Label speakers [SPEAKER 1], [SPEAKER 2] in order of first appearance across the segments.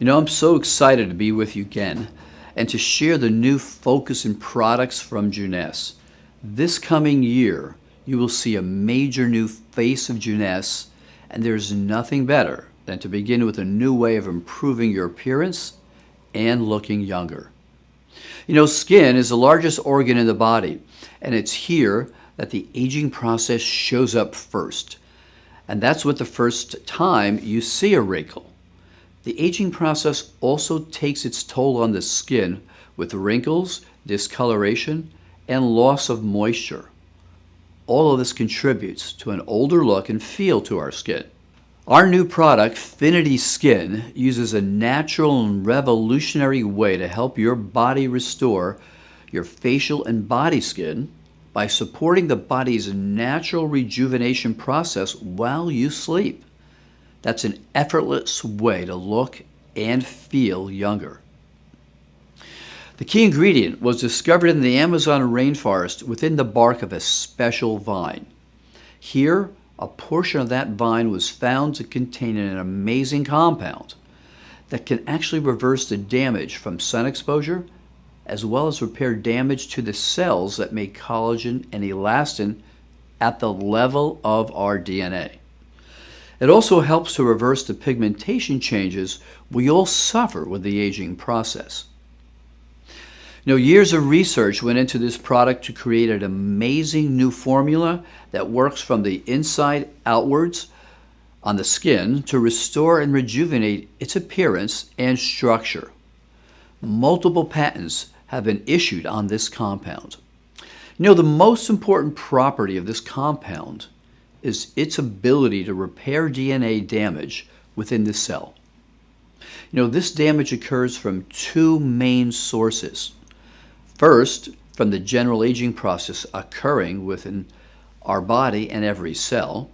[SPEAKER 1] I'm so excited to be with you again and to share the new focus and products from Jeunesse. This coming year, you will see a major new face of Jeunesse, and there's nothing better than to begin with a new way of improving your appearance and looking younger. Skin is the largest organ in the body, and it's here that the aging process shows up first. And that's what the first time you see a wrinkle. The aging process also takes its toll on the skin with wrinkles, discoloration, and loss of moisture. All of this contributes to an older look and feel to our skin. Our new product, FINITI SKIN, uses a natural and revolutionary way to help your body restore your facial and body skin by supporting the body's natural rejuvenation process while you sleep. That's an effortless way to look and feel younger. The key ingredient was discovered in the Amazon rainforest within the bark of a special vine. Here, a portion of that vine was found to contain an amazing compound that can actually reverse the damage from sun exposure, as well as repair damage to the cells that make collagen and elastin at the level of our DNA. It also helps to reverse the pigmentation changes we all suffer with the aging process. Years of research went into this product to create an amazing new formula that works from the inside outwards on the skin to restore and rejuvenate its appearance and structure. Multiple patents have been issued on this compound. The most important property of this compound is its ability to repair DNA damage within the cell. This damage occurs from two main sources. First, from the general aging process occurring within our body and every cell.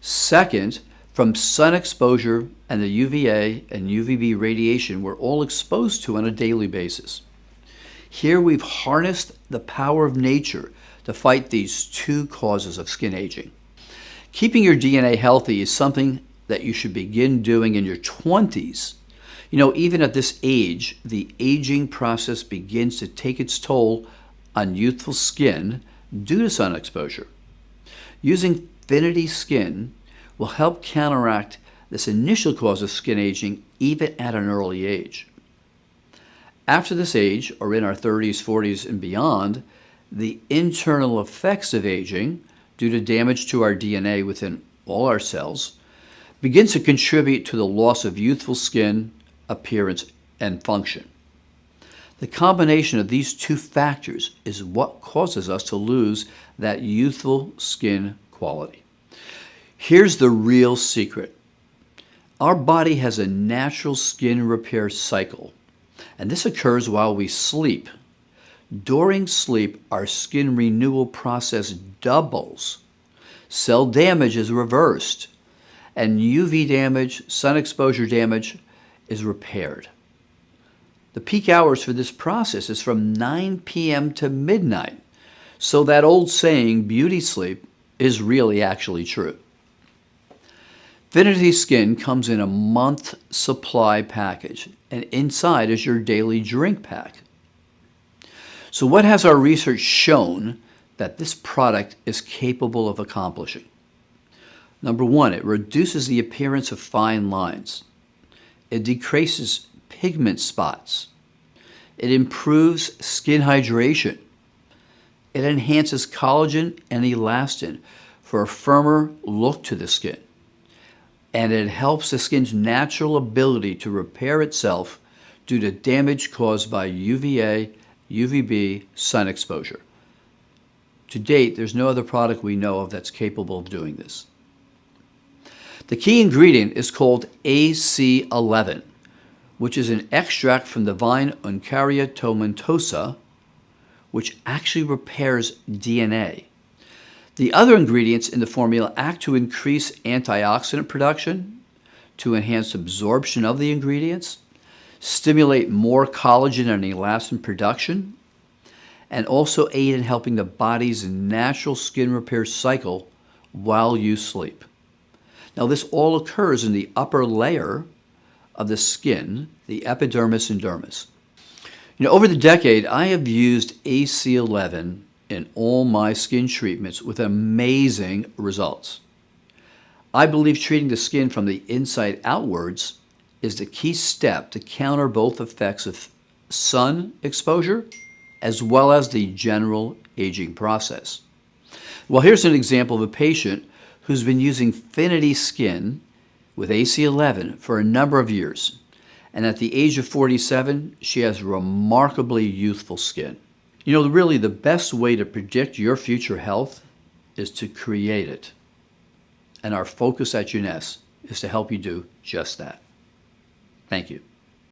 [SPEAKER 1] Second, from sun exposure and the UVA and UVB radiation we're all exposed to on a daily basis. Here we've harnessed the power of nature to fight these two causes of skin aging. Keeping your DNA healthy is something that you should begin doing in your 20s. Even at this age, the aging process begins to take its toll on youthful skin due to sun exposure. Using FINITI SKIN will help counteract this initial cause of skin aging even at an early age. After this age, or in our 30s, 40s, and beyond, the internal effects of aging, due to damage to our DNA within all our cells, begins to contribute to the loss of youthful skin, appearance, and function. The combination of these two factors is what causes us to lose that youthful skin quality. Here's the real secret. Our body has a natural skin repair cycle, and this occurs while we sleep. During sleep, our skin renewal process doubles. Cell damage is reversed, and UV damage, sun exposure damage, is repaired. The peak hours for this process is from 9 p.m. to midnight, so that old saying, beauty sleep, is really actually true. FINITI SKIN comes in a month supply package, and inside is your daily drink pack. So what has our research shown that this product is capable of accomplishing? Number one, it reduces the appearance of fine lines. It decreases pigment spots. It improves skin hydration. It enhances collagen and elastin for a firmer look to the skin. And it helps the skin's natural ability to repair itself due to damage caused by UVA, UVB, sun exposure. To date, there's no other product we know of that's capable of doing this. The key ingredient is called AC-11, which is an extract from the vine Uncaria tomentosa, which actually repairs DNA. The other ingredients in the formula act to increase antioxidant production, to enhance absorption of the ingredients, stimulate more collagen and elastin production, and also aid in helping the body's natural skin repair cycle while you sleep. Now, this all occurs in the upper layer of the skin, the epidermis and dermis. Over the decade, I have used AC-11 in all my skin treatments with amazing results. I believe treating the skin from the inside outwards is the key step to counter both effects of sun exposure as well as the general aging process. Well, here's an example of a patient who's been using FINITI SKIN with AC-11 for a number of years. And at the age of 47, she has remarkably youthful skin. Really the best way to predict your future health is to create it. And our focus at Jeunesse is to help you do just that. Thank you.